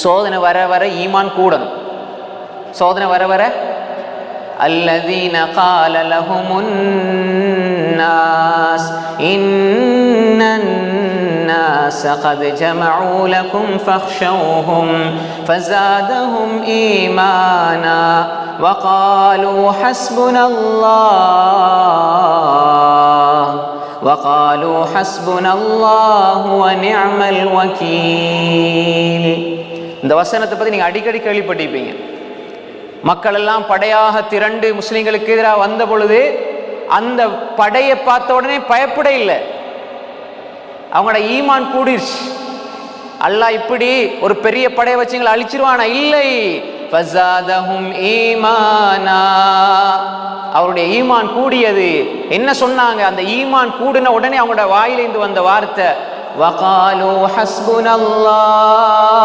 சோதனை வர வர ஈமான் கூடணும். சோதனை வர வர الذين قال لهم الناس إن الناس قد جمعوا لكم فاخشوهم فزادهم إيمانا وقالوا حسبنا الله ونعم الوكيل. இந்த வசனத்தை பத்தி நீங்க அடிக்கடி கேள்விப்பட்டிருப்பீங்க. மக்கள் எல்லாம் படையாக திரண்டு முஸ்லிம்களுக்கு எதிராக வந்த பொழுது அந்த படையை பார்த்த உடனே பயப்பட இல்லை, அவங்களோட ஈமான் கூடிருச்சு. அல்லாஹ் இப்படி ஒரு பெரிய படையை வச்சுங்களை அழிச்சிருவானா? இல்லை. ஃபஸாதஹும் ஈமானா, அவருடைய ஈமான் கூடியது. என்ன சொன்னாங்க? அந்த ஈமான் கூடின உடனே அவங்களோட வாயிலிருந்து வந்த வார்த்தை வகாலு ஹஸ்புனல்லாஹ்